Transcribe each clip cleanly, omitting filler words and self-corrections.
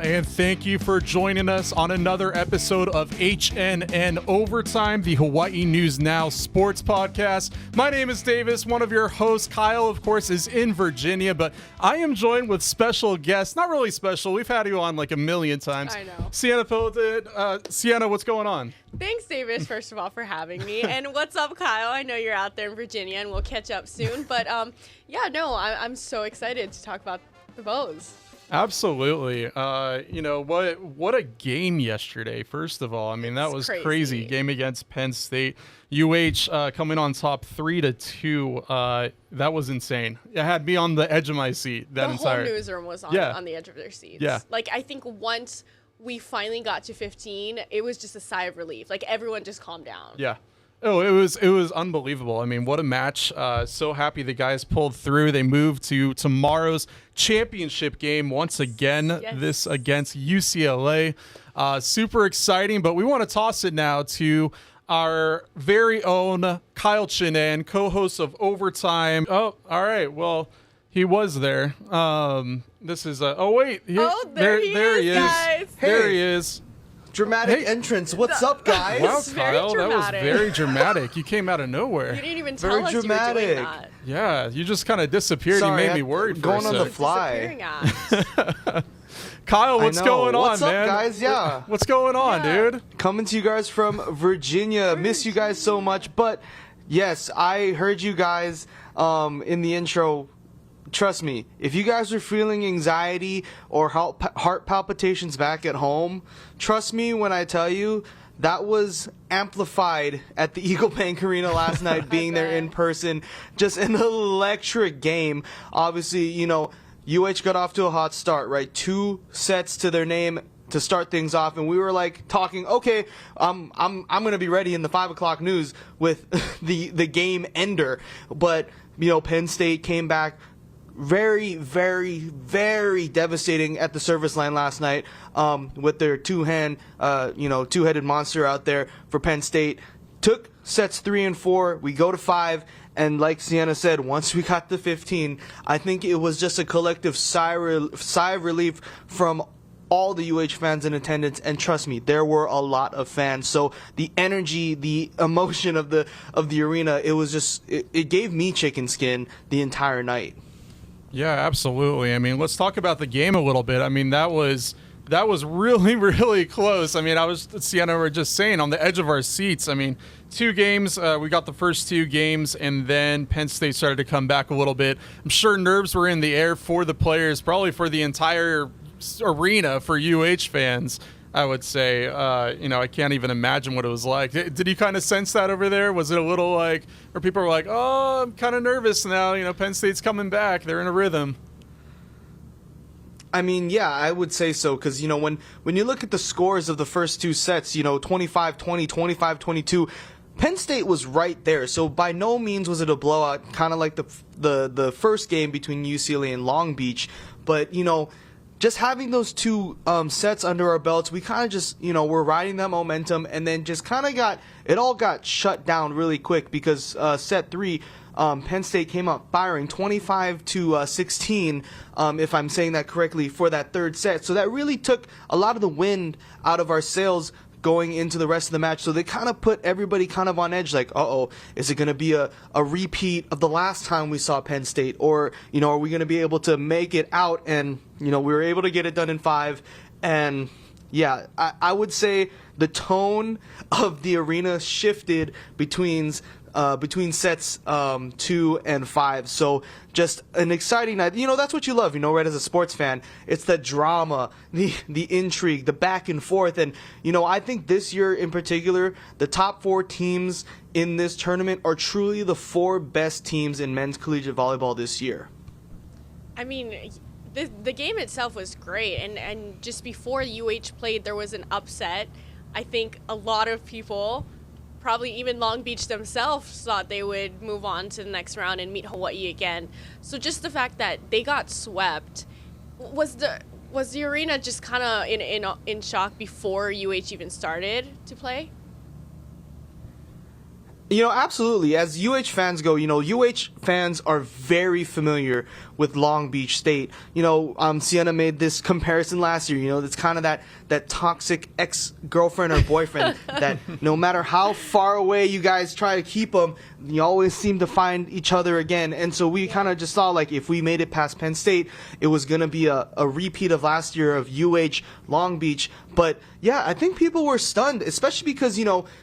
And thank you for joining us on another episode of HNN Overtime, the Hawaii News Now sports podcast. My name is Davis, one of your hosts. Kyle, of course, is in Virginia, but I am joined with special guests. Not really special. We've had you on like a million times. I know. Cienna Pilotin. Cienna, what's going on? Thanks, Davis, first of all, for having me. And what's up, Kyle? I know you're out there in Virginia, and we'll catch up soon. But, I'm so excited to talk about the Bows. Absolutely. What a game yesterday, first of all. I mean, that was crazy. Game against Penn State. UH coming on top 3-2. That was insane. It had me on the edge of my seat. The whole newsroom was on the edge of their seats. Yeah. Like, I think once we finally got to 15, it was just a sigh of relief. Like, everyone just calmed down. Yeah. Oh, it was unbelievable. I mean, what a match. So happy the guys pulled through. They moved to tomorrow's championship game once again, this against UCLA. Super exciting, but we want to toss it now to our very own Kyle Chinen, co-host of Overtime. Oh, all right. Well, he was there. This is there he is. Guys. There he is. Dramatic entrance. What's up, guys? Wow, Kyle, that was very dramatic. You came out of nowhere. You didn't even tell us you were doing that. Yeah, you just kind of disappeared. Sorry, you made me worried for a second. Going on the fly. Kyle, what's going on, what's man? What's up, guys? Yeah. What's going on, dude? Coming to you guys from Virginia. Miss you guys so much. But, yes, I heard you guys in the intro. Trust me, if you guys are feeling anxiety or heart palpitations back at home, trust me when I tell you that was amplified at the Eagle Bank Arena last night, being there in person. Just an electric game. Obviously, UH got off to a hot start, right? 2 sets to their name to start things off, and we were like talking, okay, I'm gonna be ready in the 5 o'clock news with the game ender. But Penn State came back. Very, very, very devastating at the service line last night with their two-headed monster out there for Penn State. Took sets 3 and 4. We go to 5. And like Cienna said, once we got to 15, I think it was just a collective sigh of relief from all the UH fans in attendance. And trust me, there were a lot of fans. So the energy, the emotion of the arena, it was just it gave me chicken skin the entire night. Yeah, absolutely. I mean, let's talk about the game a little bit. I mean, that was really, really close. I mean, Cienna were just saying, on the edge of our seats. I mean, 2 games, we got the first 2 games, and then Penn State started to come back a little bit. I'm sure nerves were in the air for the players, probably for the entire arena, for UH fans, I would say. I can't even imagine what it was like. Did you kind of sense that over there? Was it a little like, or people were like, oh, I'm kind of nervous now, Penn State's coming back, they're in a rhythm? I mean, yeah, I would say so, because, when you look at the scores of the first 2 sets, 25-20, 25-22, Penn State was right there. So by no means was it a blowout, kind of like the first game between UCLA and Long Beach. But, just having those 2 sets under our belts, we kind of just, we're riding that momentum, and then just kind of it all got shut down really quick because set 3, Penn State came up firing 25-16, if I'm saying that correctly, for that 3rd set. So that really took a lot of the wind out of our sails going into the rest of the match. So they kind of put everybody kind of on edge, like, is it going to be a repeat of the last time we saw Penn State? Or, are we going to be able to make it out? And, we were able to get it done in 5. And, yeah, I would say the tone of the arena shifted between sets 2 and 5. So just an exciting night. That's what you love, right, as a sports fan. It's the drama, the intrigue, the back and forth. And, I think this year in particular, the top 4 teams in this tournament are truly the 4 best teams in men's collegiate volleyball this year. I mean, the game itself was great. And just before UH played, there was an upset. I think a lot of people, probably even Long Beach themselves, thought they would move on to the next round and meet Hawaii again. So just the fact that they got swept, was the arena just kind of in shock before UH even started to play? Absolutely. As UH fans go, UH fans are very familiar with Long Beach State. Cienna made this comparison last year. It's kind of that toxic ex-girlfriend or boyfriend that no matter how far away you guys try to keep them, you always seem to find each other again. And so we kind of just saw, like, if we made it past Penn State, it was going to be a repeat of last year of UH Long Beach. But yeah, I think people were stunned, especially because,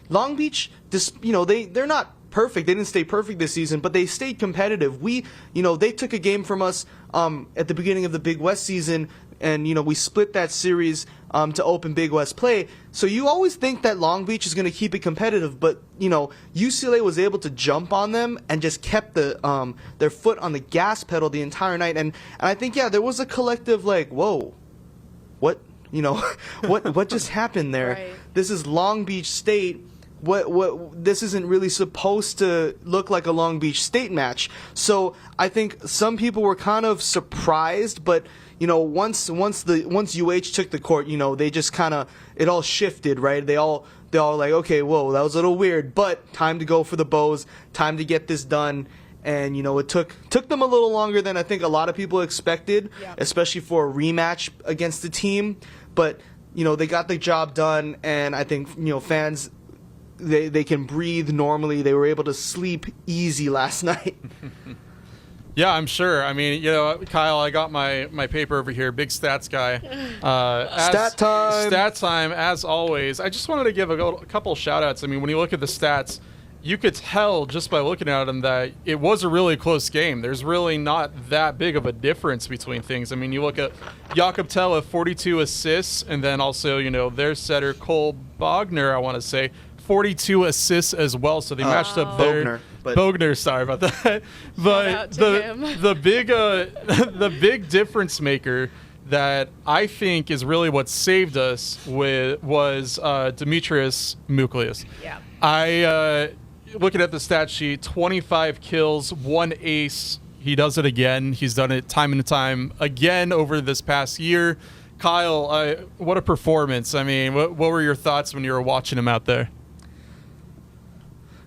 Long Beach, they're not perfect. They didn't stay perfect this season, but they stayed competitive. They took a game from us at the beginning of the Big West season, and we split that series to open Big West play. So you always think that Long Beach is going to keep it competitive, but UCLA was able to jump on them and just kept their foot on the gas pedal the entire night. And I think there was a collective like, whoa, what what just happened there? Right. This is Long Beach State. What this isn't really supposed to look like a Long Beach State match. So I think some people were kind of surprised, but once UH took the court, they just kind of, it all shifted, right? They all like, okay, whoa, that was a little weird, but time to go for the bows, time to get this done. And it took them a little longer than I think a lot of people expected, especially for a rematch against the team. But they got the job done, and I think fans, they can breathe normally. They were able to sleep easy last night. Yeah, I'm sure. I mean, Kyle, I got my paper over here, big stats guy. Stat time, as always. I just wanted to give a couple shout outs. I mean, when you look at the stats, you could tell just by looking at them that it was a really close game. There's really not that big of a difference between things. I mean, you look at Jakob Tella, 42 assists, and then also, their setter, Cole Bogner, I want to say, 42 assists as well. So they matched up there. Bogner, sorry about that. But the big difference maker that I think is really what saved us was Demetrius Muklius. Yeah. Looking at the stat sheet, 25 kills, 1 ace. He does it again. He's done it time and time again over this past year. Kyle, what a performance. I mean, what were your thoughts when you were watching him out there?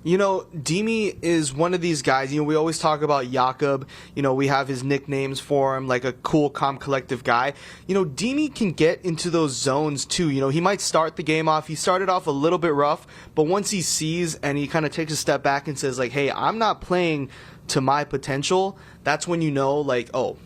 Demi is one of these guys. We always talk about Jakob. We have his nicknames for him, like a cool, calm, collective guy. Demi can get into those zones too. He might start the game off. He started off a little bit rough, but once he sees and he kind of takes a step back and says, like, hey, I'm not playing to my potential, that's when like, oh,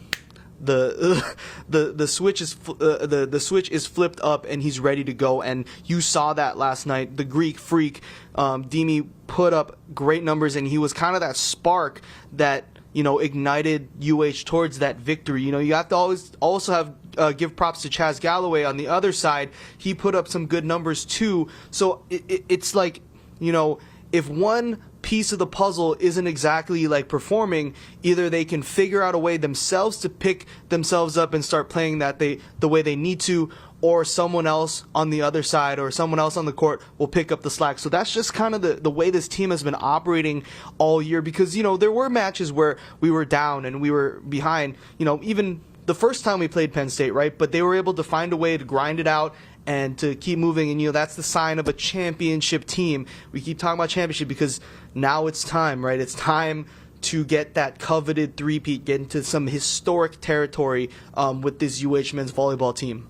the switch is the switch is flipped up and he's ready to go. And you saw that last night. The Greek freak, Demi, put up great numbers, and he was kind of that spark that ignited UH towards that victory. You have to always also have give props to Chaz Galloway on the other side. He put up some good numbers too. So it's like if one piece of the puzzle isn't exactly like performing, either they can figure out a way themselves to pick themselves up and start playing the way they need to, or someone else on the other side or someone else on the court will pick up the slack. So that's just kind of the way this team has been operating all year, because there were matches where we were down and we were behind, even the first time we played Penn State, right? But they were able to find a way to grind it out and to keep moving. And that's the sign of a championship team. We keep talking about championship because now it's time, right? It's time to get that coveted three-peat, get into some historic territory with this UH men's volleyball team.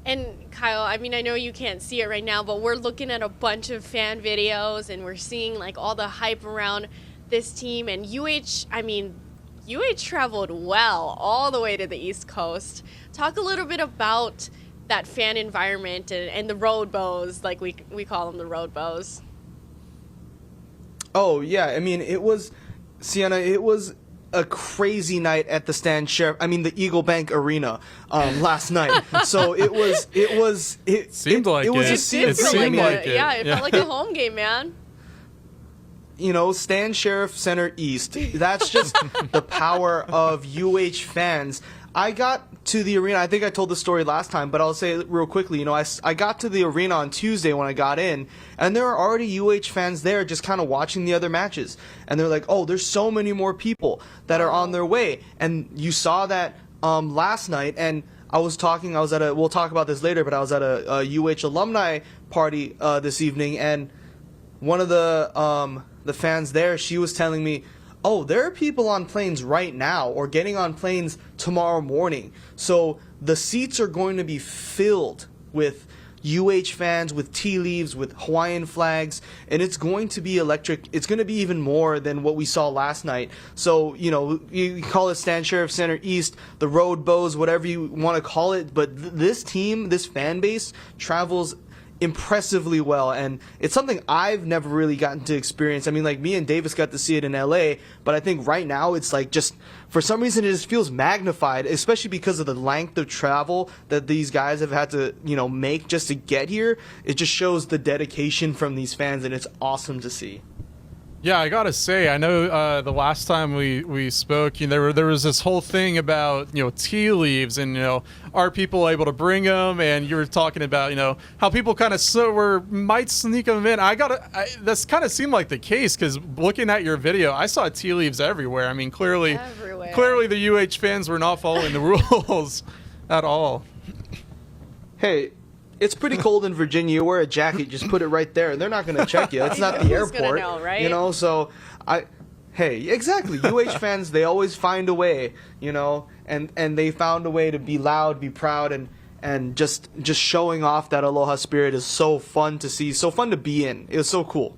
And Kyle, I mean, I know you can't see it right now, but we're looking at a bunch of fan videos and we're seeing like all the hype around this team. And UH traveled well all the way to the East Coast. Talk a little bit about that fan environment and the road bows, like we call them, the road bows. Oh, yeah. I mean, it was a crazy night at the the Eagle Bank Arena last night. So it seemed like it. It seemed like it. Yeah, it felt like a home game, man. Stan Sheriff Center East. That's just the power of UH fans. I got to the arena. I think I told the story last time, but I'll say it real quickly. I got to the arena on Tuesday when I got in, and there are already UH fans there just kind of watching the other matches. And they're like, oh, there's so many more people that are on their way. And you saw that last night, and we'll talk about this later, but I was at a UH alumni party this evening, and one of the the fans there, she was telling me, oh, there are people on planes right now or getting on planes tomorrow morning. So the seats are going to be filled with UH fans, with tea leaves, with Hawaiian flags, and it's going to be electric. It's going to be even more than what we saw last night. So, you call it Stan Sheriff Center East, the Road Bows, whatever you want to call it, but this team, this fan base, travels impressively well, and it's something I've never really gotten to experience. I mean, like, me and Davis got to see it in LA, but I think right now it's like, just for some reason it just feels magnified, especially because of the length of travel that these guys have had to make just to get here. It just shows the dedication from these fans, and it's awesome to see. Yeah, I gotta say, I know the last time we spoke, there was this whole thing about tea leaves and are people able to bring them, and you were talking about how people kind of might sneak them in. That's kind of seemed like the case, because looking at your video, I saw tea leaves everywhere. I mean, clearly the UH fans were not following the rules at all. Hey, it's pretty cold in Virginia. You wear a jacket, just put it right there. They're not going to check you. It's not the airport. Know, right? So hey, exactly. UH fans, they always find a way, and they found a way to be loud, be proud, and just showing off that Aloha spirit is so fun to see, so fun to be in. It was so cool.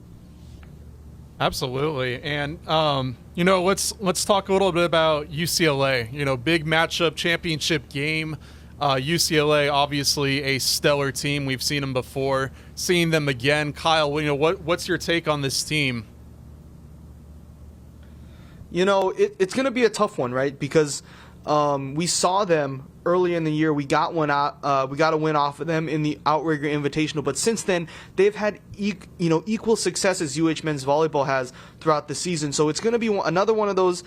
Absolutely. And let's talk a little bit about UCLA. Big matchup, championship game. UCLA, obviously a stellar team. We've seen them before. Seeing them again, Kyle, what's your take on this team? It's going to be a tough one, right? Because we saw them early in the year. We got one out. We got a win off of them in the Outrigger Invitational. But since then, they've had equal success as UH men's volleyball has throughout the season. So it's going to be another one of those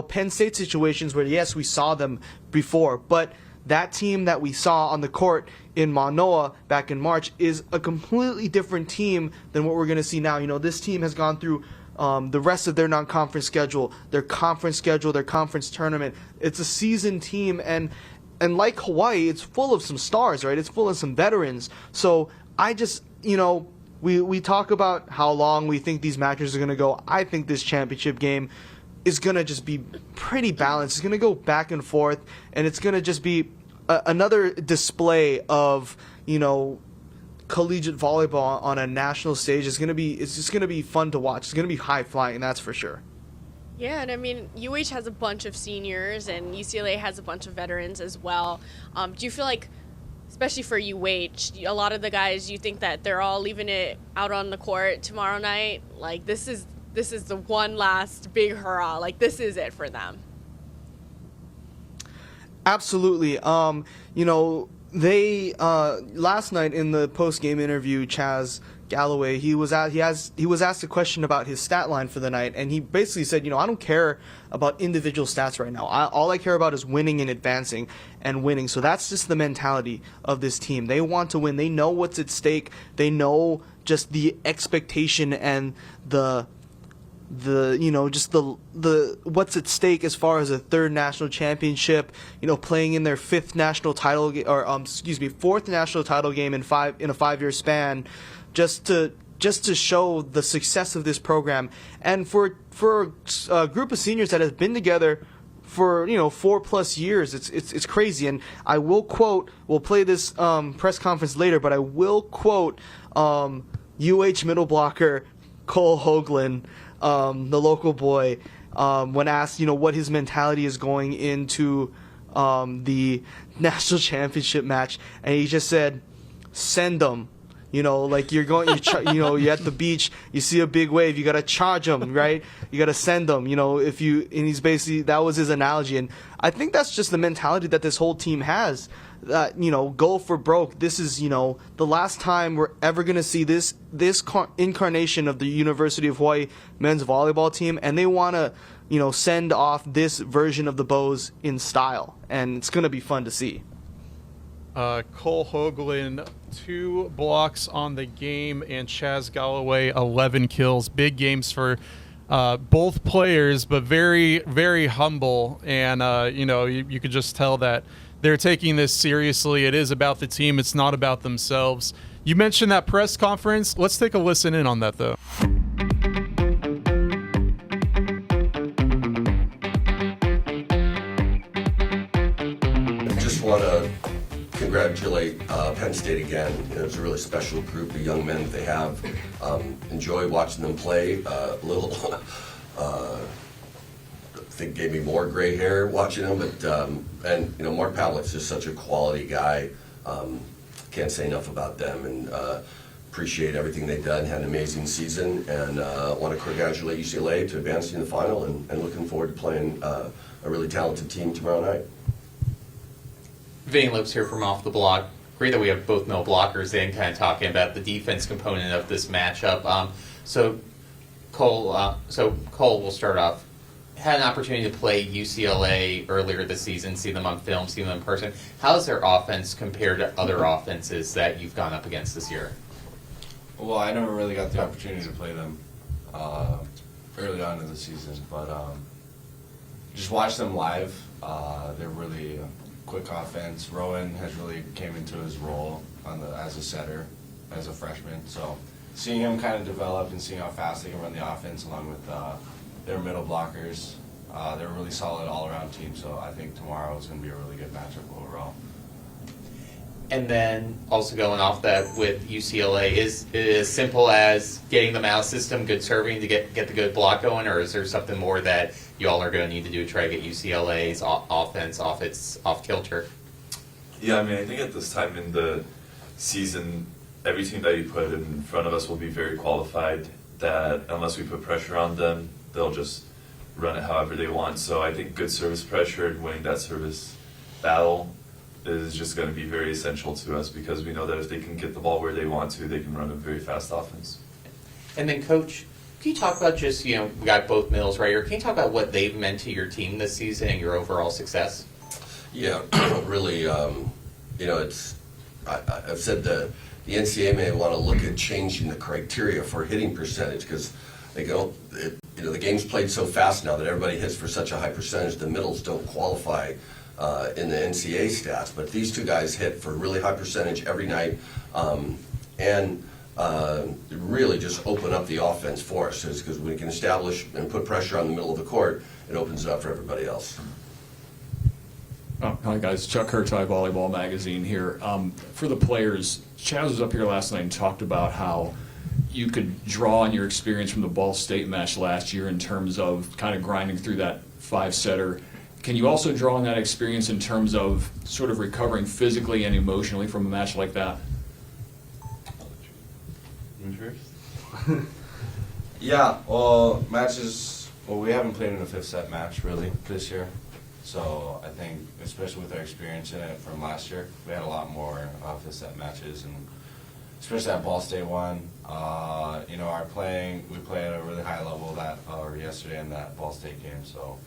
Penn State situations where, yes, we saw them before, but that team that we saw on the court in Manoa back in March is a completely different team than what we're going to see now. This team has gone through the rest of their non-conference schedule, their conference tournament. It's a seasoned team, and like Hawaii, it's full of some stars, right? It's full of some veterans. So I just, we talk about how long we think these matches are going to go. I think this championship game is going to just be pretty balanced. It's going to go back and forth, and it's going to just be another display of, collegiate volleyball on a national stage. It's just going to be fun to watch. It's going to be high flying, that's for sure. Yeah, and I mean, UH has a bunch of seniors, and UCLA has a bunch of veterans as well. Do you feel like, especially for UH, a lot of the guys, you think that they're all leaving it out on the court tomorrow night? Like, this is the one last big hurrah. Like, this is it for them. Absolutely. They last night in the post-game interview, Chaz Galloway, he was asked a question about his stat line for the night, and he basically said, I don't care about individual stats right now. All I care about is winning and advancing and winning. So that's just the mentality of this team. They want to win. They know what's at stake. They know just the expectation and the what's at stake as far as a third national championship, playing in their fourth national title game in a 5-year span, just to show the success of this program, and for a group of seniors that has been together for 4+ years, it's crazy. And I will quote, we'll play this press conference later, but I will quote UH middle blocker Cole Hoagland, the local boy, when asked, what his mentality is going into the national championship match, and he just said, "Send them." Like you're at the beach, you see a big wave, you gotta charge them, right? You gotta send them. And he's basically, that was his analogy, and I think that's just the mentality that this whole team has. Go for broke. This is, the last time we're ever going to see this incarnation of the University of Hawaii men's volleyball team, and they want to, send off this version of the Bows in style, and it's going to be fun to see. Cole Hoagland, 2 blocks on the game, and Chaz Galloway, 11 kills. Big games for both players, but very, very humble, and you could just tell that they're taking this seriously. It is about the team. It's not about themselves. You mentioned that press conference. Let's take a listen in on that, though. congratulate Penn State again. You know, it's a really special group of young men that they have. Enjoy watching them play. A little, I think gave me more gray hair watching them. But and you know, Mark Pavlik's just such a quality guy. Can't say enough about them, and appreciate everything they've done. Had an amazing season, and want to congratulate UCLA to advancing to the final, and looking forward to playing a really talented team tomorrow night. Vane Lopes here from Off the Block. Great that we have both male blockers in, kind of talking about the defense component of this matchup. So Cole, we'll start off. Had an opportunity to play UCLA earlier this season, see them on film, see them in person. How is their offense compared to other offenses that you've gone up against this year? Well, I never really got the opportunity to play them early on in the season, but just watch them live. They're really quick offense. Rowan has really came into his role as a setter, as a freshman. So seeing him kind of develop and seeing how fast they can run the offense along with their middle blockers, they're a really solid all-around team. So I think tomorrow is going to be a really good matchup overall. And then also going off that with UCLA, is it as simple as getting them out of system, good serving to get the good block going, or is there something more that you all are going to need to do to try to get UCLA's offense off kilter? Yeah, I mean, I think at this time in the season, every team that you put in front of us will be very qualified, that unless we put pressure on them, they'll just run it however they want. So I think good service pressure and winning that service battle is just going to be very essential to us, because we know that if they can get the ball where they want to, they can run a very fast offense. And then, Coach, can you talk about just, we got both middles right here. Can you talk about what they've meant to your team this season and your overall success? Yeah, really, it's, I've said the NCAA may want to look at changing the criteria for hitting percentage, because they go, the game's played so fast now that everybody hits for such a high percentage, the middles don't qualify in the NCAA stats. But these two guys hit for a really high percentage every night, and really just open up the offense for us, because we can establish and put pressure on the middle of the court, it opens it up for everybody else. Hi guys, Chuck Hertai, Volleyball Magazine here. For the players, Chaz was up here last night and talked about how you could draw on your experience from the Ball State match last year in terms of kind of grinding through that five-setter. Can you also draw on that experience in terms of sort of recovering physically and emotionally from a match like that? Yeah, we haven't played in a fifth set match really this year. So I think, especially with our experience in it from last year, we had a lot more fifth set matches, and especially that Ball State one. We play at a really high level yesterday in that Ball State game. So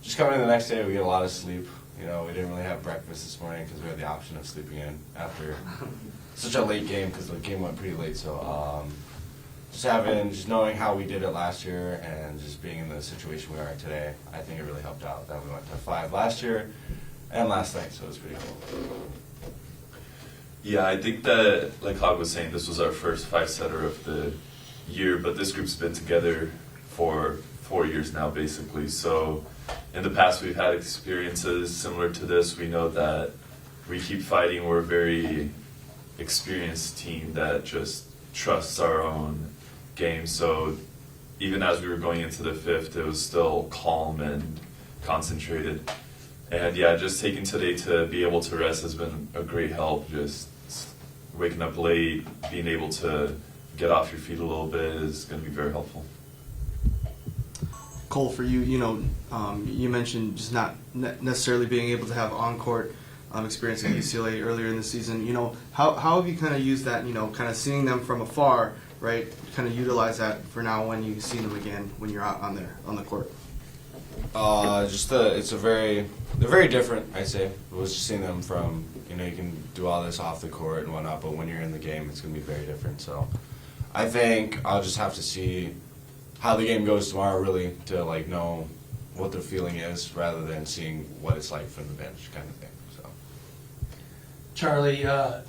just coming in the next day, we get a lot of sleep. We didn't really have breakfast this morning because we had the option of sleeping in after such a late game, because the game went pretty late. So just knowing how we did it last year and just being in the situation we are in today, I think it really helped out that we went to 5 last year and last night, so it was pretty cool. Yeah, I think that, like Hog was saying, this was our first 5-setter of the year, but this group's been together for 4 years now, basically. So in the past, we've had experiences similar to this. We know that we keep fighting. We're a very experienced team that just trusts our own game. So even as we were going into the fifth, it was still calm and concentrated. And yeah, just taking today to be able to rest has been a great help. Just waking up late, being able to get off your feet a little bit is going to be very helpful. Cole, for you, you mentioned just not necessarily being able to have on-court experience at UCLA earlier in the season. How have you kind of used that, kind of seeing them from afar, right, kind of utilize that for now when you see them again when you're out on the court? They're very different, I'd say. It was just seeing them from, you can do all this off the court and whatnot, but when you're in the game, it's going to be very different. So I think I'll just have to see how the game goes tomorrow, really, to know what their feeling is, rather than seeing what it's like from the bench, kind of thing. So, Charlie, the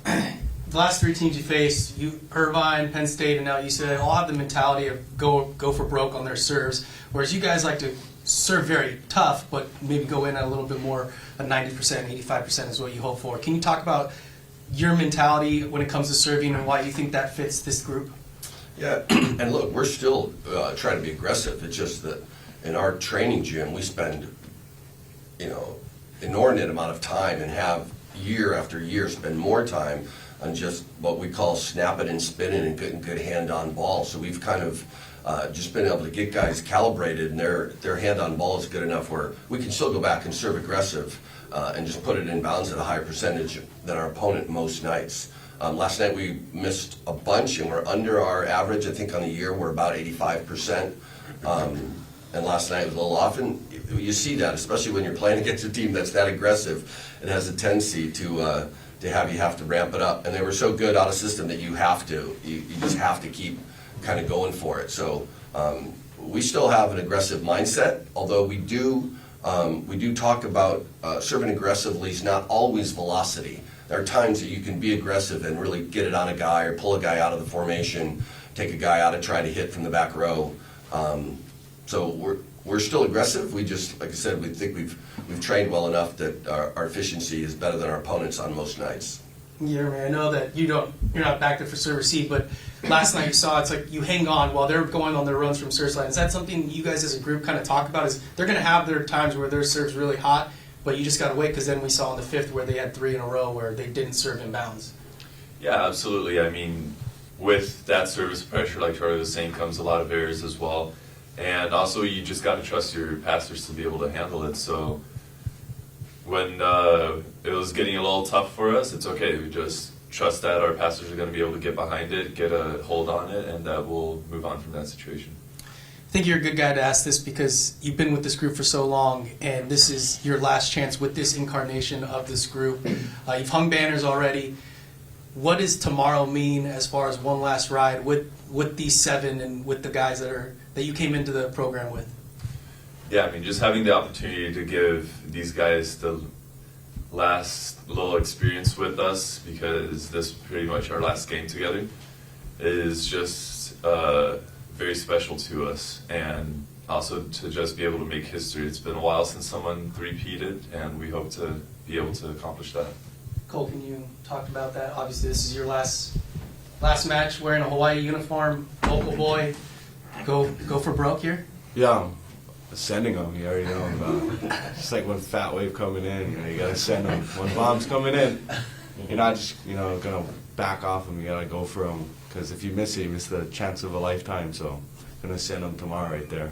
last 3 teams you faced, Irvine, Penn State, and now UCLA, all have the mentality of go for broke on their serves, whereas you guys like to serve very tough, but maybe go in at a little bit more, a 90%, 85% is what you hope for. Can you talk about your mentality when it comes to serving and why you think that fits this group? Yeah, and look, we're still trying to be aggressive. It's just that in our training gym, we spend, inordinate amount of time and have year after year spend more time on just what we call snapping and spinning and getting good hand-on ball. So we've kind of just been able to get guys calibrated, and their hand-on ball is good enough where we can still go back and serve aggressive and just put it in bounds at a higher percentage than our opponent most nights. Last night we missed a bunch and we're under our average. I think on the year we're about 85%. And last night was a little off. And you see that, especially when you're playing against a team that's that aggressive. It has a tendency to have to ramp it up. And they were so good out of system that you just have to keep kind of going for it. So we still have an aggressive mindset, although we do talk about serving aggressively is not always velocity. There are times that you can be aggressive and really get it on a guy or pull a guy out of the formation, take a guy out and try to hit from the back row. So we're still aggressive. We just, like I said, we think we've trained well enough that our efficiency is better than our opponents on most nights. Yeah, man, I know that you're not back there for serve receive, but last night you saw it's like you hang on while they're going on their runs from serve line. Is that something you guys as a group kind of talk about? Is they're going to have their times where their serve's really hot, but you just got to wait, because then we saw in the fifth where they had 3 in a row where they didn't serve in bounds. Yeah, absolutely. I mean, with that service pressure, like Charlie was saying, comes a lot of errors as well. And also, you just got to trust your passers to be able to handle it. So when it was getting a little tough for us, it's okay. We just trust that our passers are going to be able to get behind it, get a hold on it, and that we'll move on from that situation. I think you're a good guy to ask this because you've been with this group for so long, and this is your last chance with this incarnation of this group. You've hung banners already. What does tomorrow mean as far as one last ride with these 7 and with the guys that you came into the program with? Yeah, I mean, just having the opportunity to give these guys the last little experience with us, because this is pretty much our last game together, is just very special to us. And also to just be able to make history. It's been a while since someone three-peated, and we hope to be able to accomplish that. Cole, can you talk about that? Obviously, this is your last match wearing a Hawaii uniform, local boy. Go for broke here? Yeah, I'm sending them. You already know about. It's like when fat wave coming in. You gotta send them. When bomb's coming in, you're not just gonna back off them. You gotta go for them, because if you miss it, you miss the chance of a lifetime. So I'm gonna send them tomorrow right there.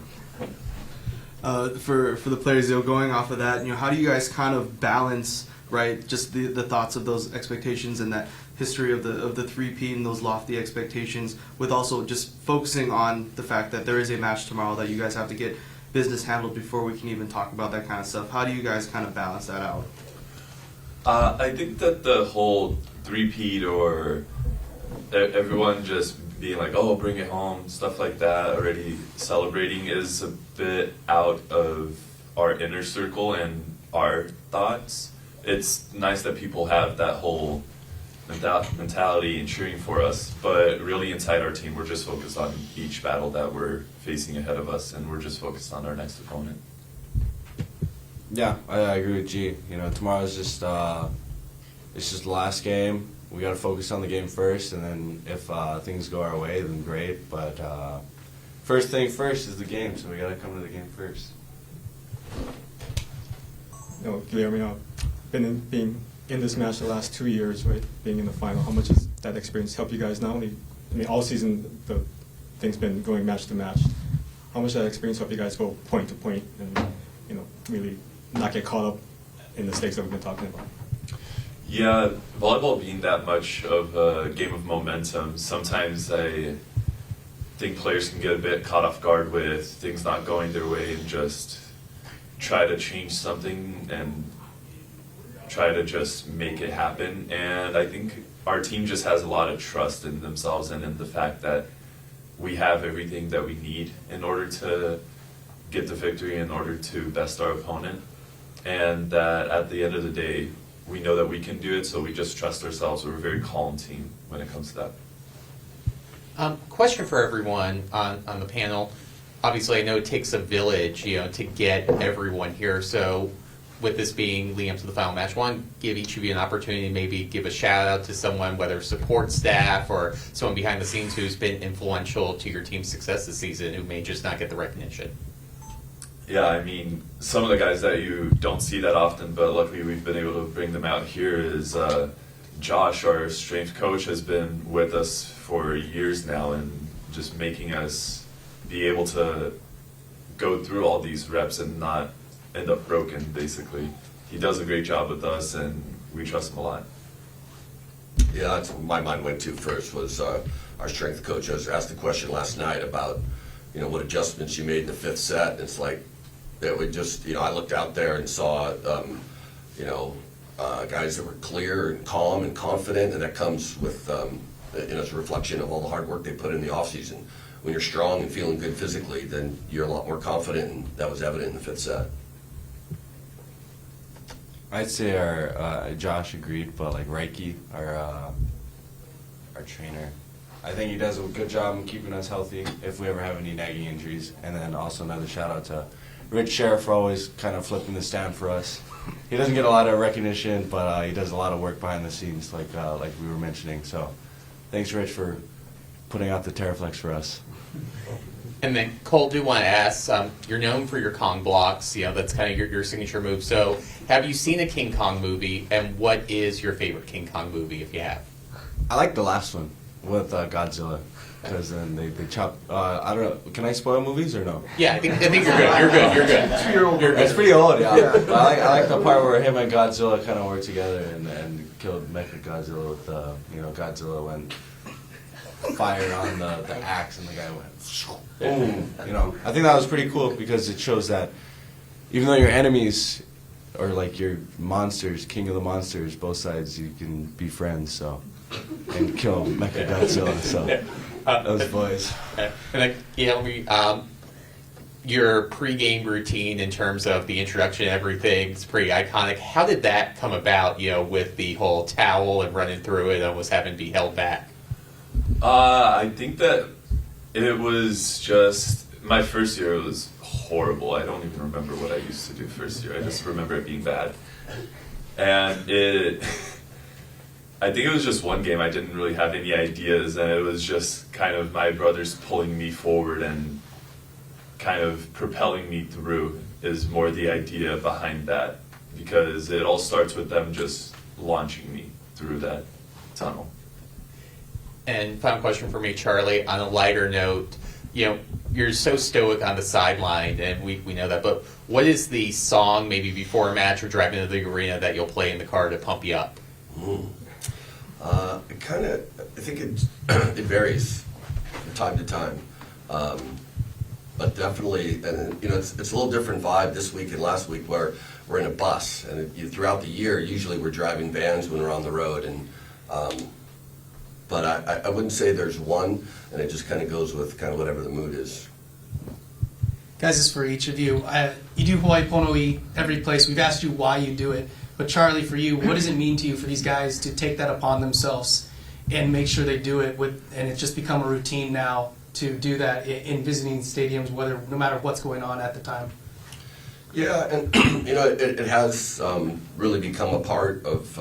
For the players, going off of that, how do you guys kind of balance, right, just the thoughts of those expectations and that history of the three-peat and those lofty expectations, with also just focusing on the fact that there is a match tomorrow that you guys have to get business handled before we can even talk about that kind of stuff? How do you guys kind of balance that out? I think that the whole three-peat or everyone just being like, oh, bring it home, stuff like that, already celebrating, is a bit out of our inner circle and our thoughts. It's nice that people have that whole mentality and cheering for us, but really inside our team, we're just focused on each battle that we're facing ahead of us, and we're just focused on our next opponent. Yeah, I agree with G. Tomorrow's just it's just the last game. We got to focus on the game first, and then if things go our way, then great. But first thing first is the game, so we got to come to the game first. Guillermo, being in this match the last 2 years, right, being in the final, how much has that experience helped you guys? Not only, all season, the thing's been going match to match. How much that experience helped you guys go point to point and, really not get caught up in the stakes that we've been talking about? Yeah, volleyball being that much of a game of momentum, sometimes I think players can get a bit caught off guard with things not going their way and just try to change something and try to just make it happen. And I think our team just has a lot of trust in themselves and in the fact that we have everything that we need in order to get the victory, in order to best our opponent. And that at the end of the day, we know that we can do it, so we just trust ourselves. We're a very calm team when it comes to that. Question for everyone on the panel. obviously I know it takes a village, to get everyone here. So with this being leading up to the final match, I want to give each of you an opportunity to maybe give a shout out to someone, whether support staff or someone behind the scenes who's been influential to your team's success this season, who may just not get the recognition. Yeah, I mean, some of the guys that you don't see that often, but luckily we've been able to bring them out here is Josh, our strength coach, has been with us for years now and just making us be able to go through all these reps and not end up broken, basically. He does a great job with us, and we trust him a lot. Yeah, that's what my mind went to first was our strength coach. I was asked a question last night about, what adjustments you made in the fifth set. And it's like, it would just, I looked out there and saw, guys that were clear and calm and confident, and that comes with, it's a reflection of all the hard work they put in the offseason. When you're strong and feeling good physically, then you're a lot more confident, and that was evident in the fifth set. I'd say our Josh agreed, but like Reiki, our trainer, I think he does a good job in keeping us healthy if we ever have any nagging injuries. And then also another shout out to Rich Sheriff for always kind of flipping the stand for us. He doesn't get a lot of recognition, but he does a lot of work behind the scenes, like we were mentioning. So thanks, Rich, for putting out the Terraflex for us. And then, Cole, do want to ask, you're known for your Kong blocks, that's kind of your signature move. So have you seen a King Kong movie, and what is your favorite King Kong movie, if you have? I like the last one with Godzilla, because then they chop, I don't know, can I spoil movies or no? Yeah, I think you're good. You're good. You're good. It's pretty old, yeah. But I like the part where him and Godzilla kind of work together and killed Mecha Godzilla with, Godzilla went fired on the axe and the guy went boom. I think that was pretty cool because it shows that even though your enemies are like your monsters, king of the monsters, both sides, you can be friends. So and kill Mecha Godzilla. So those boys. And your pregame routine in terms of the introduction and everything, it's pretty iconic. How did that come about? With the whole towel and running through it, almost having to be held back. I think that it was just my first year. It was horrible. I don't even remember what I used to do first year. I just remember it being bad. And I think it was just one game. I didn't really have any ideas, and it was just kind of my brothers pulling me forward and kind of propelling me through is more the idea behind that, because it all starts with them just launching me through that tunnel. And final question for me, Charlie, on a lighter note, you're so stoic on the sideline, and we know that, but what is the song, maybe before a match or driving into the arena, that you'll play in the car to pump you up? I think it varies from time to time. But definitely, and it's a little different vibe this week and last week where we're in a bus, and throughout the year, usually we're driving vans when we're on the road, and but I wouldn't say there's one, and it just kind of goes with kind of whatever the mood is. Guys, this is for each of you. You do Hawaii Pono'i every place. We've asked you why you do it. But Charlie, for you, what does it mean to you for these guys to take that upon themselves and make sure they do it and it's just become a routine now to do that in visiting stadiums, no matter what's going on at the time? Yeah, and it has really become a part of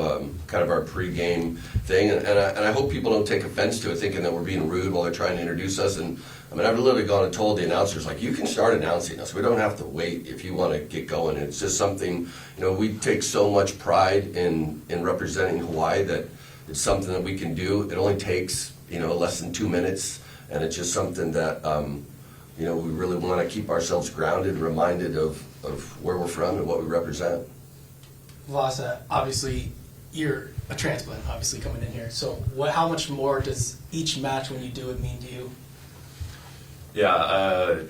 kind of our pregame thing, and I hope people don't take offense to it, thinking that we're being rude while they're trying to introduce us. And I mean, I've literally gone and told the announcers, like, you can start announcing us. We don't have to wait if you want to get going. And it's just something, we take so much pride in representing Hawaii that it's something that we can do. It only takes less than 2 minutes, and it's just something that we really want to keep ourselves grounded, reminded of where we're from and what we represent. Vasa, obviously you're a transplant, obviously coming in here. So how much more does each match when you do it mean to you? Yeah,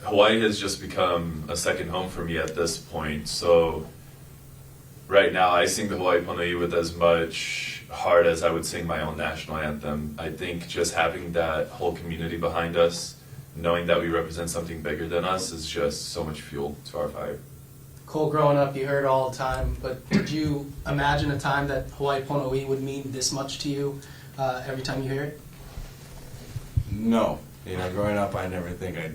Hawaii has just become a second home for me at this point. So right now I sing the Hawaii Pono'i with as much heart as I would sing my own national anthem. I think just having that whole community behind us, knowing that we represent something bigger than us, is just so much fuel to our fire. Cole, growing up, you heard it all the time, but did you imagine a time that Hawaii Pono'i would mean this much to you every time you hear it? No. Growing up, I never think I'd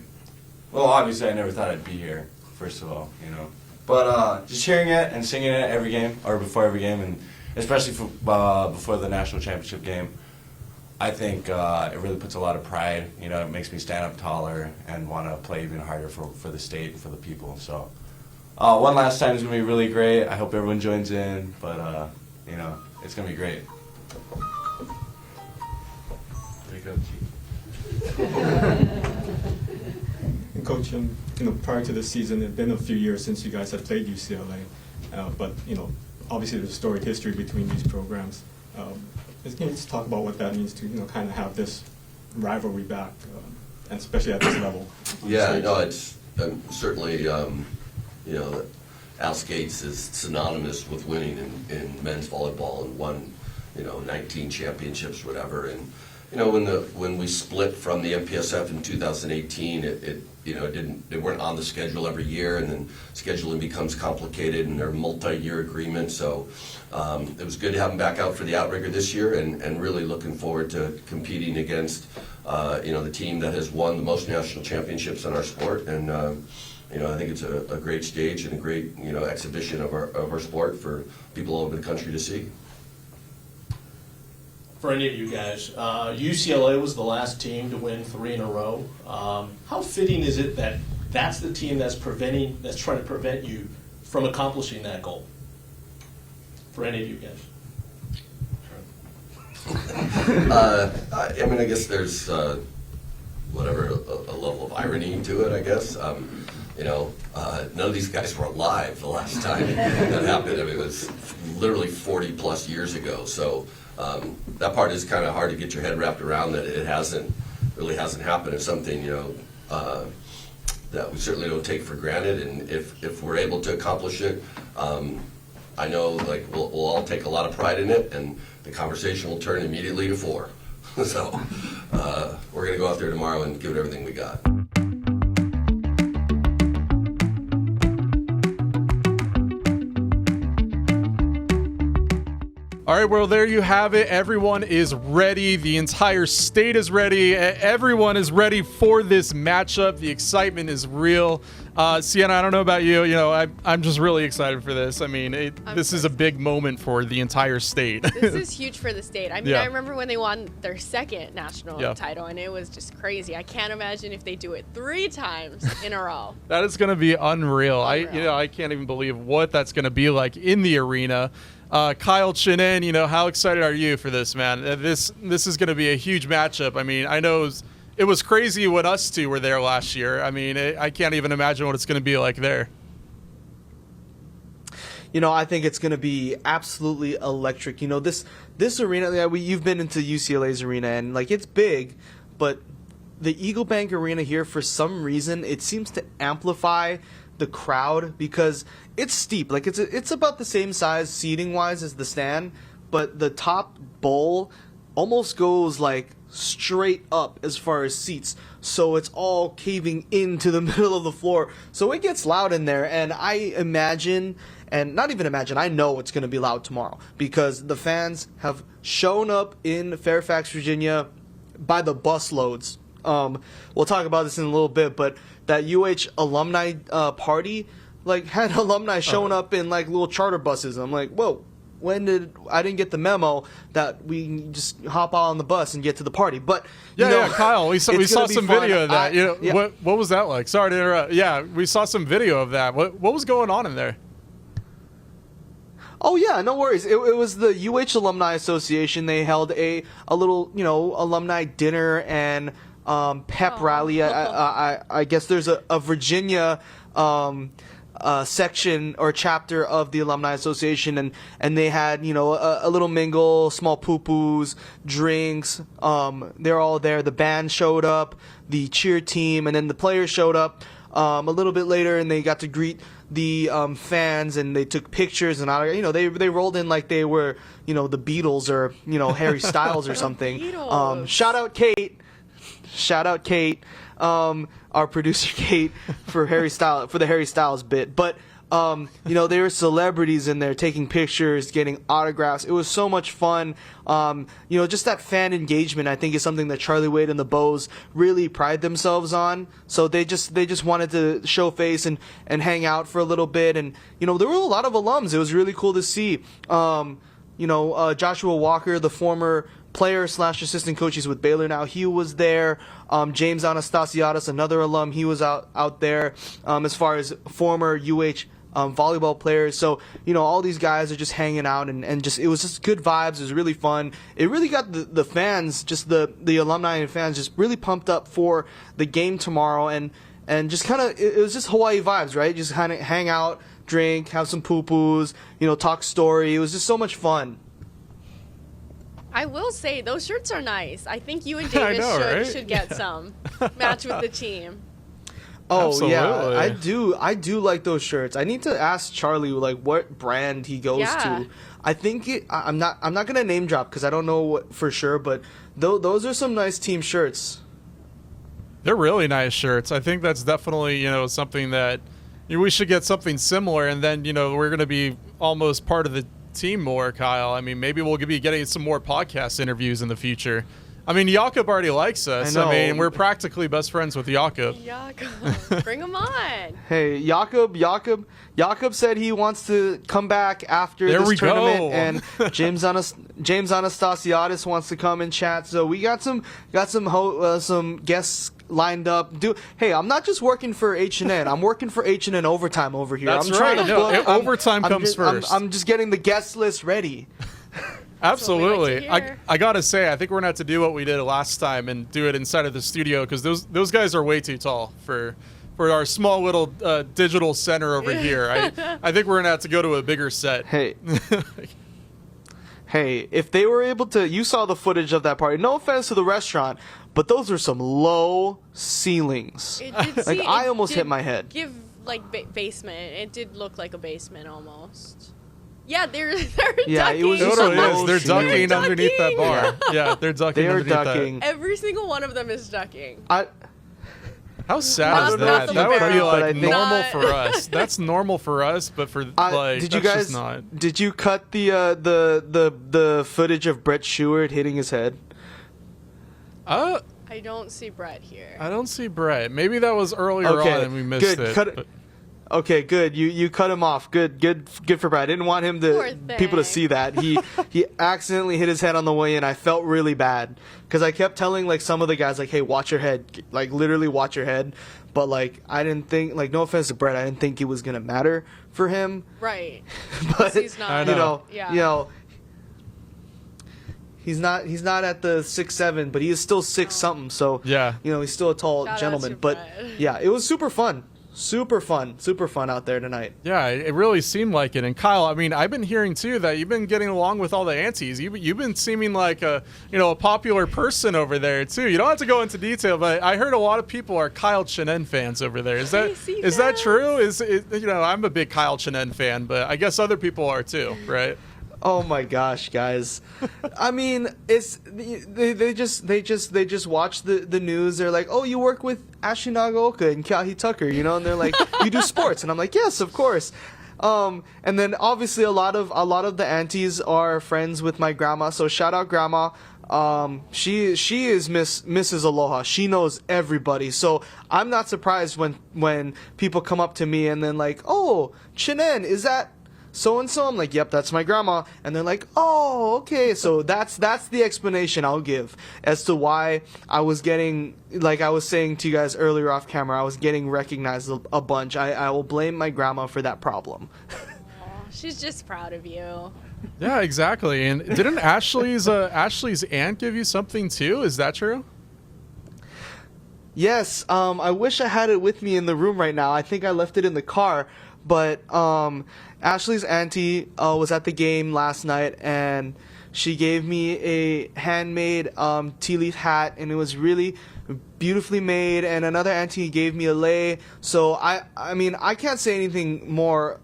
Well, obviously, I never thought I'd be here, first of all, you know. But just hearing it and singing it every game, or before every game, and especially before the national championship game, I think it really puts a lot of pride. You know, it makes me stand up taller and want to play even harder for the state and for the people. So one last time is going to be really great. I hope everyone joins in, but, you know, it's going to be great. There you go, Chief. And Coach, you know, prior to the season, it had been a few years since you guys had played UCLA, but you know, obviously there's a storied history between these programs. Can you just talk about what that means to, you know, kind of have this rivalry back, and especially at this level? Yeah, no, it's certainly, you know, Al Skates is synonymous with winning in men's volleyball and won, you know, 19 championships, whatever. And you know, when we split from the MPSF in 2018, you know, they weren't on the schedule every year, and then scheduling becomes complicated, and they're multi-year agreements. So it was good to have them back out for the outrigger this year, and really looking forward to competing against, you know, the team that has won the most national championships in our sport. And you know, I think it's a great stage and a great, you know, exhibition of our sport for people all over the country to see. For any of you guys, UCLA was the last team to win 3 in a row. How fitting is it that that's the team that's trying to prevent you from accomplishing that goal? For any of you guys. I mean, I guess there's whatever a level of irony to it. I guess you know, none of these guys were alive the last time that happened. I mean, it was literally 40 plus years ago. So. That part is kind of hard to get your head wrapped around, that it really hasn't happened. It's something, you know, that we certainly don't take for granted, and if we're able to accomplish it, I know, like, we'll all take a lot of pride in it, and the conversation will turn immediately to 4. So we're going to go out there tomorrow and give it everything we got. All right, well, there you have it. Everyone is ready. The entire state is ready. Everyone is ready for this matchup. The excitement is real. Cienna, I don't know about you. You know, I'm just really excited for this. I mean, this is a big moment for the entire state. This is huge for the state. I mean, Yeah. I remember when they won their second national title, and it was just crazy. I can't imagine if they do it 3 times in a row. That is going to be unreal. I can't even believe what that's going to be like in the arena. Kyle Chinen, you know, how excited are you for this, man? This is going to be a huge matchup. I mean, I know it was crazy when us two were there last year. I mean, I can't even imagine what it's going to be like there. You know, I think it's going to be absolutely electric. You know, this arena, you've been into UCLA's arena, and, like, it's big, but the Eagle Bank Arena here, for some reason, it seems to amplify the crowd because it's steep. Like, it's about the same size seating-wise as the stand, but the top bowl almost goes, like, straight up as far as seats. So it's all caving into the middle of the floor. So it gets loud in there, and I imagine, and not even imagine, I know it's going to be loud tomorrow because the fans have shown up in Fairfax, Virginia by the busloads. We'll talk about this in a little bit, but that UH alumni party, like, had alumni showing up in, like, little charter buses. I'm like, whoa, I didn't get the memo that we can just hop on the bus and get to the party. But Yeah, Kyle, we saw some video of that. Yeah. What was that like? Sorry to interrupt. Yeah, we saw some video of that. What was going on in there? Oh yeah, no worries. It was the UH Alumni Association. They held a little, you know, alumni dinner and pep rally. I guess there's a Virginia section or chapter of the Alumni Association, and they had, you know, a little mingle, small poo-poos, drinks. They're all there. The band showed up, the cheer team, and then the players showed up a little bit later, and they got to greet the fans, and they took pictures, and you know, they rolled in like they were, you know, the Beatles or, you know, Harry Styles or something. Shout out Kate, our producer Kate, for the Harry Styles bit. But There were celebrities in there taking pictures, getting autographs. It was so much fun. Just that fan engagement, I think, is something that Charlie Wade and the Bows really pride themselves on. So they just wanted to show face and hang out for a little bit. And, there were a lot of alums. It was really cool to see. Joshua Walker, the former player / assistant coach, he's with Baylor now, he was there. James Anastasiadis, another alum, he was out there. As far as former UH volleyball players, so all these guys are just hanging out, and just it was just good vibes. It was really fun. It really got the fans, just the alumni and fans, just really pumped up for the game tomorrow, and just kind of it was just Hawaii vibes, right? Just kind of hang out, drink, have some poo-poos, talk story. It was just so much fun. I will say those shirts are nice. I think you and Davis should get some. Match with the team. Oh, Absolutely. yeah, I do like those shirts. I need to ask Charlie what brand he goes to. I think I'm not gonna name drop because I don't know what for sure, but those are some nice team shirts. They're really nice shirts. I think that's definitely something that we should get something similar, and then we're gonna be almost part of the team more, Kyle. I mean, maybe we'll be getting some more podcast interviews in the future. I mean, Jakob already likes us. I mean, we're practically best friends with Jakob. Jakob, bring him on. Hey, Jakob said he wants to come back after this tournament, and James Anastasiadis wants to come and chat. So we got some guests lined up. Hey, I'm not just working for HNN. I'm working for HNN Overtime over here. That's I'm trying right. to book. Overtime comes first. I'm just getting the guest list ready. Absolutely. Like I gotta say, I think we're gonna have to do what we did last time and do it inside of the studio, because those guys are way too tall for our small little digital center over here. I think we're gonna have to go to a bigger set. Hey. Hey, if they were able to, you saw the footage of that party. No offense to the restaurant, but those are some low ceilings. I almost hit my head. Give basement. It did look like a basement almost. Yeah, they're ducking. It was Totally is. They're ducking underneath that bar. Yeah, they're ducking. They're underneath ducking. That. Every single one of them is ducking. How sad is Not that? the That would be barrel, like but normal for us. That's normal for us, but for did you that's guys? just not. Did you cut the footage of Brett Stewart hitting his head? I don't see Brett here. I don't see Brett. Maybe that was earlier on and we missed it. Cut it. Okay, good. You cut him off. Good for Brad. I didn't want him people to see that. He accidentally hit his head on the way in. I felt really bad because I kept telling some of the guys hey, watch your head, literally watch your head. But I didn't think no offense to Brett, I didn't think it was gonna matter for him. Right. But he's not. He's not at the 6'7", but he is still 6 something. So yeah, he's still a tall Shout gentleman. But yeah, it was super fun. Super fun out there tonight. Yeah, it really seemed like it. And Kyle, I mean, I've been hearing too that you've been getting along with all the aunties. You've been seeming like a popular person over there too. You don't have to go into detail, but I heard a lot of people are Kyle Chinen fans over there. Is that true? I'm a big Kyle Chinen fan, but I guess other people are too, right? Oh my gosh, guys! I mean, they just watch the news. They're like, "Oh, you work with Ashley Nagaoka and Kyahi Tucker," and they're like, "You do sports," and I'm like, "Yes, of course." And then obviously a lot of the aunties are friends with my grandma. So shout out grandma. She is Mrs. Aloha. She knows everybody. So I'm not surprised when people come up to me and then "Oh, Chinen, is that so and so?" I'm like, "Yep, that's my grandma." And they're like, "Oh, okay." So that's the explanation I'll give as to why I was getting, like I was saying to you guys earlier off camera, I was getting recognized a bunch. I will blame my grandma for that problem. She's just proud of you. Yeah, exactly. And didn't Ashley's aunt give you something too? Is that true? Yes. I wish I had it with me in the room right now. I think I left it in the car. But Ashley's auntie was at the game last night, and she gave me a handmade tea leaf hat, and it was really beautifully made. And another auntie gave me a lei. So I mean, I can't say anything more,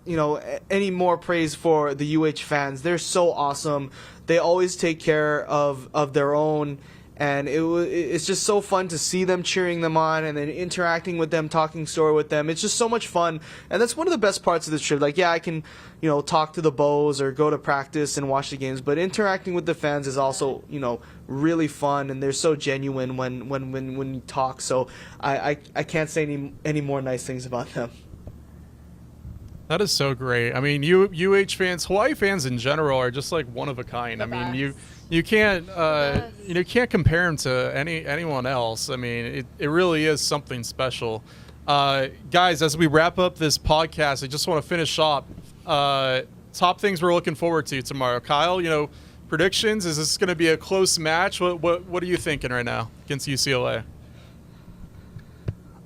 any more praise for the UH fans. They're so awesome. They always take care of their own. And it's just so fun to see them cheering them on and then interacting with them, talking story with them. It's just so much fun. And that's one of the best parts of this trip. Like, yeah, I can, talk to the Bows or go to practice and watch the games, but interacting with the fans is also, really fun, and they're so genuine when you talk. So I can't say any more nice things about them. That is so great. I mean, UH fans, Hawaii fans in general are just like one of a kind. I mean, you can't can't compare them to anyone else. I mean, it really is something special. Guys, as we wrap up this podcast, I just want to finish up top things we're looking forward to tomorrow. Kyle, predictions. Is this going to be a close match? What are you thinking right now against UCLA?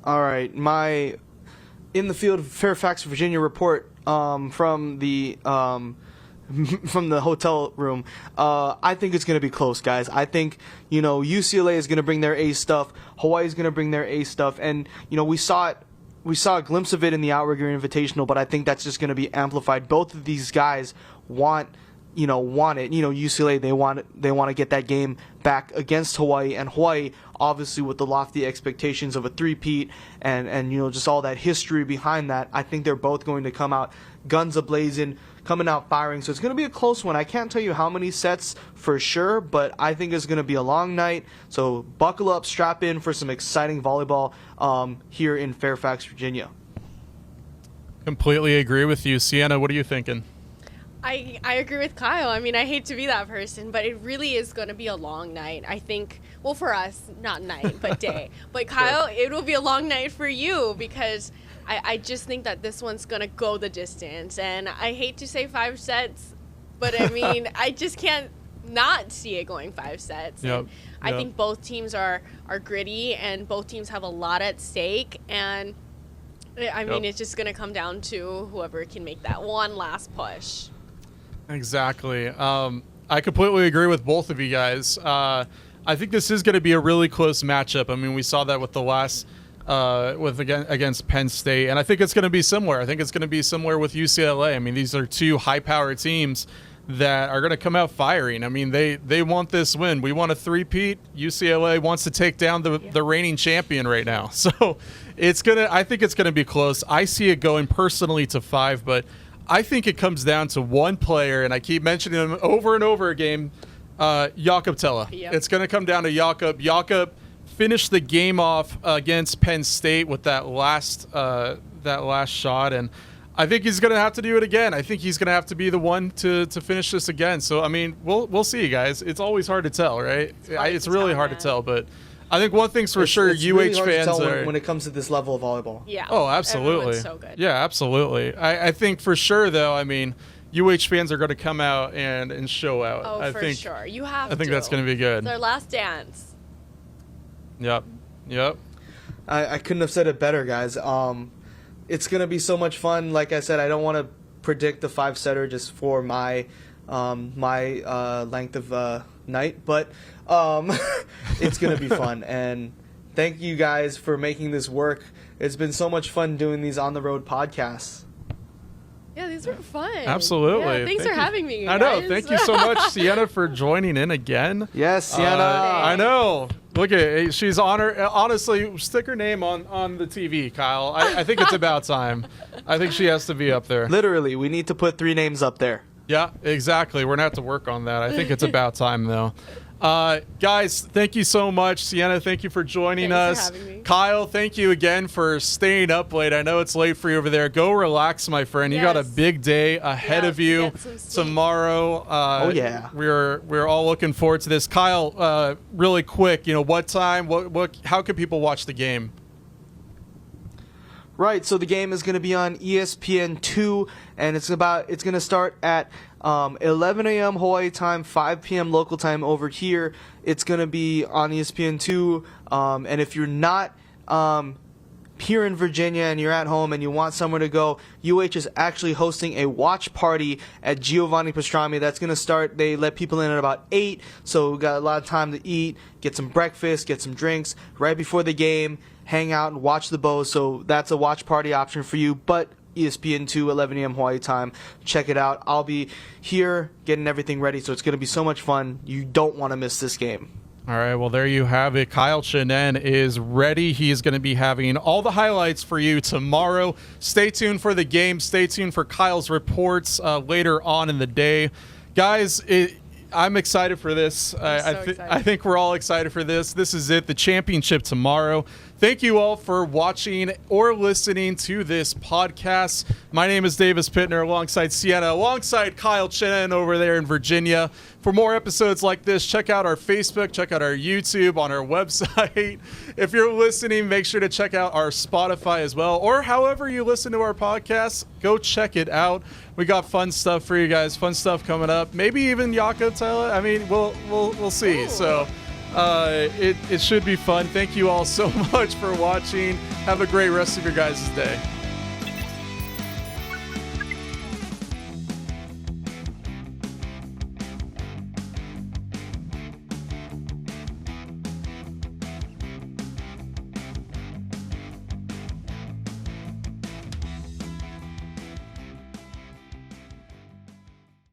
All right, my in the field Fairfax, Virginia report from the hotel room. I think it's going to be close, guys. I think UCLA is going to bring their A stuff. Hawaii is going to bring their A stuff, and we saw a glimpse of it in the Outrigger Invitational, but I think that's just going to be amplified. Both of these guys want it. UCLA, they want to get that game back against Hawaii, and Hawaii, obviously, with the lofty expectations of a three-peat and just all that history behind that. I think they're both going to come out guns a-blazing, coming out firing. So it's going to be a close one. I can't tell you how many sets for sure, but I think it's going to be a long night. So buckle up, strap in for some exciting volleyball here in Fairfax, Virginia. Completely agree with you. Cienna, what are you thinking? I agree with Kyle. I mean, I hate to be that person, but it really is going to be a long night. I think, well, for us, not night, but day. But Kyle, it will be a long night for you because I just think that this one's going to go the distance. And I hate to say 5 sets, but I mean, I just can't not see it going 5 sets. Yep. I think both teams are gritty and both teams have a lot at stake. And I mean, it's just going to come down to whoever can make that one last push. Agatly. I completely agree with both of you guys. I think this is going to be a really close matchup. I mean, we saw that with the last against Penn State, and I think it's going to be similar. I think it's going to be similar with UCLA. I mean, these are two high-powered teams that are going to come out firing. I mean, they want this win. We want a three-peat. UCLA wants to take down the reigning champion right now. So I think it's going to be close. I see it going personally to 5, but I think it comes down to one player, and I keep mentioning him over and over again, Jakob Tella. Yep. It's going to come down to Jakob. Jakob finished the game off against Penn State with that last shot, and I think he's going to have to do it again. I think he's going to have to be the one to finish this again. So, I mean, we'll see, guys. It's always hard to tell, right? It's really hard to tell, but I think one thing's for sure, it's really hard fans to tell are... when it comes to this level of volleyball. Yeah. Oh, absolutely. Everyone's so good. Yeah, absolutely. I think for sure, though, I mean, UH fans are going to come out and show out. Oh, I think, sure. You have to. I think that's going to be good. It's their last dance. Yep. I couldn't have said it better, guys. It's going to be so much fun. Like I said, I don't want to predict the 5-setter just for my length of night, but it's going to be fun. And thank you guys for making this work. It's been so much fun doing these on-the-road podcasts. Yeah, these were fun. Absolutely. Yeah, thanks for having me, I know. guys. Thank you so much, Cienna, for joining in again. Yes, Sienna. I know. Look at it. She's honestly, stick her name on the TV, Kyle. I think it's about time. I think she has to be up there. Literally, we need to put 3 names up there. Yeah, exactly. We're going to have to work on that. I think it's about time, though. Guys, thank you so much. Sienna, thank you for joining us. Thanks for having me. Kyle, thank you again for staying up late. I know it's late for you over there. Go relax, my friend. You got a Yes. big day ahead of you get some sleep. tomorrow. Oh, yeah. We're all looking forward to this. Kyle, really quick, what time? How can people watch the game? Right, so the game is going to be on ESPN2, and it's going to start at 11 a.m. Hawaii time, 5 p.m. local time over here. It's going to be on ESPN2, and if you're not here in Virginia and you're at home and you want somewhere to go, UH is actually hosting a watch party at Giovanni Pastrami. That's going to start, they let people in at about 8, so we've got a lot of time to eat, get some breakfast, get some drinks right before the game, hang out and watch the Bows. So that's a watch party option for you, but ESPN2, 11 a.m. Hawaii time. Check it out. I'll be here getting everything ready, so it's going to be so much fun. You don't want to miss this game. All right, well, there you have it. Kyle Chinen is ready. He is going to be having all the highlights for you tomorrow. Stay tuned for the game. Stay tuned for Kyle's reports later on in the day. Guys, I'm excited for this. I think we're all excited for this. This is it, the championship tomorrow. Thank you all for watching or listening to this podcast. My name is Davis Pitner alongside Cienna, alongside Kyle Chinen over there in Virginia. For more episodes like this, check out our Facebook, check out our YouTube, on our website. If you're listening, make sure to check out our Spotify as well, or however you listen to our podcast, go check it out. We got fun stuff for you guys, fun stuff coming up. Maybe even Yako Tela. I mean, we'll see. Ooh. So it should be fun. Thank you all so much for watching. Have a great rest of your guys' day.